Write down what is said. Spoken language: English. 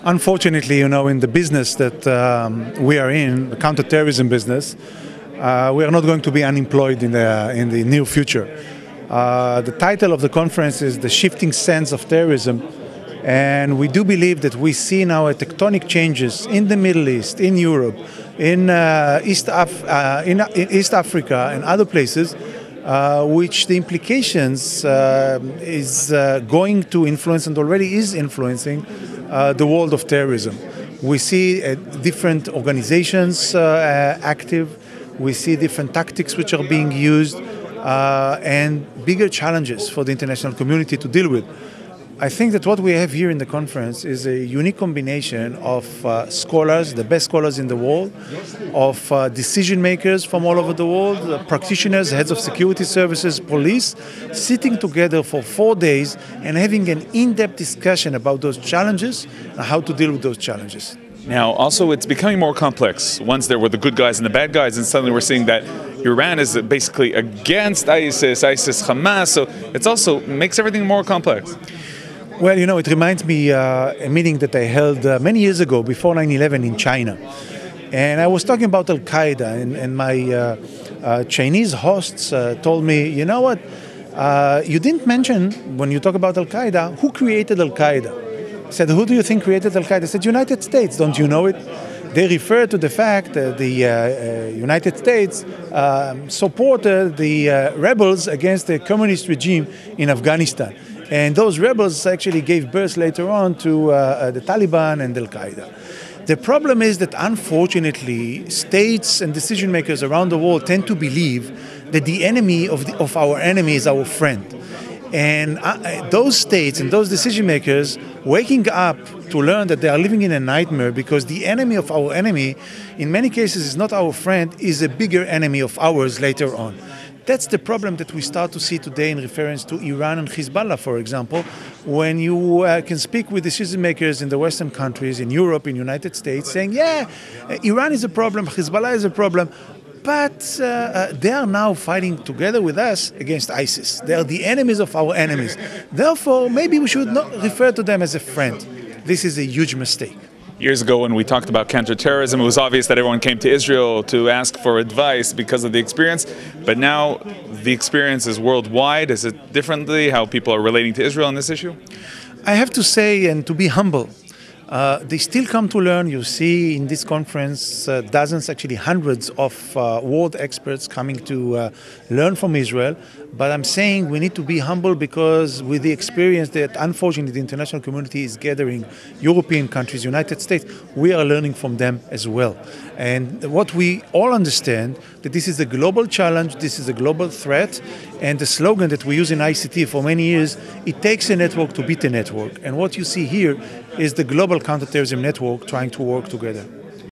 Unfortunately, in the business that we are in, the counterterrorism business, we are not going to be unemployed in the near future. The title of the conference is The Shifting Sands of Terrorism, and we do believe that we see now tectonic changes in the Middle East, in Europe, in East Africa and other places, which the implications is going to influence and already is influencing the world of terrorism. We see different organizations active, we see different tactics which are being used, and bigger challenges for the international community to deal with. I think that what we have here in the conference is a unique combination of scholars, the best scholars in the world, of decision makers from all over the world, practitioners, heads of security services, police, sitting together for 4 days and having an in-depth discussion about those challenges and how to deal with those challenges. Now, also, it's becoming more complex. Once there were the good guys and the bad guys, and suddenly we're seeing that Iran is basically against ISIS, Hamas, so it also makes everything more complex. Well, it reminds me a meeting that I held many years ago, before 9/11 in China. And I was talking about Al-Qaeda, and my Chinese hosts told me, you know what, you didn't mention, when you talk about Al-Qaeda, who created Al-Qaeda? I said, who do you think created Al-Qaeda? I said, United States, don't you know it? They refer to the fact that the United States supported the rebels against the communist regime in Afghanistan. And those rebels actually gave birth later on to the Taliban and Al-Qaeda. The problem is that, unfortunately, states and decision makers around the world tend to believe that the enemy of our enemy is our friend. And those states and those decision makers waking up to learn that they are living in a nightmare because the enemy of our enemy, in many cases, is not our friend, is a bigger enemy of ours later on. That's the problem that we start to see today in reference to Iran and Hezbollah, for example, when you can speak with decision makers in the Western countries, in Europe, in the United States, saying, yeah, Iran is a problem, Hezbollah is a problem, but they are now fighting together with us against ISIS. They are the enemies of our enemies. Therefore, maybe we should not refer to them as a friend. This is a huge mistake. Years ago, when we talked about counterterrorism, it was obvious that everyone came to Israel to ask for advice because of the experience. But now the experience is worldwide. Is it differently how people are relating to Israel on this issue? I have to say, and to be humble, they still come to learn. You see in this conference dozens, actually hundreds of world experts coming to learn from Israel. But I'm saying we need to be humble because with the experience that unfortunately the international community is gathering, European countries, United States, we are learning from them as well. And what we all understand, that this is a global challenge, this is a global threat, and the slogan that we use in ICT for many years, it takes a network to beat a network. And what you see here is the global counterterrorism network trying to work together.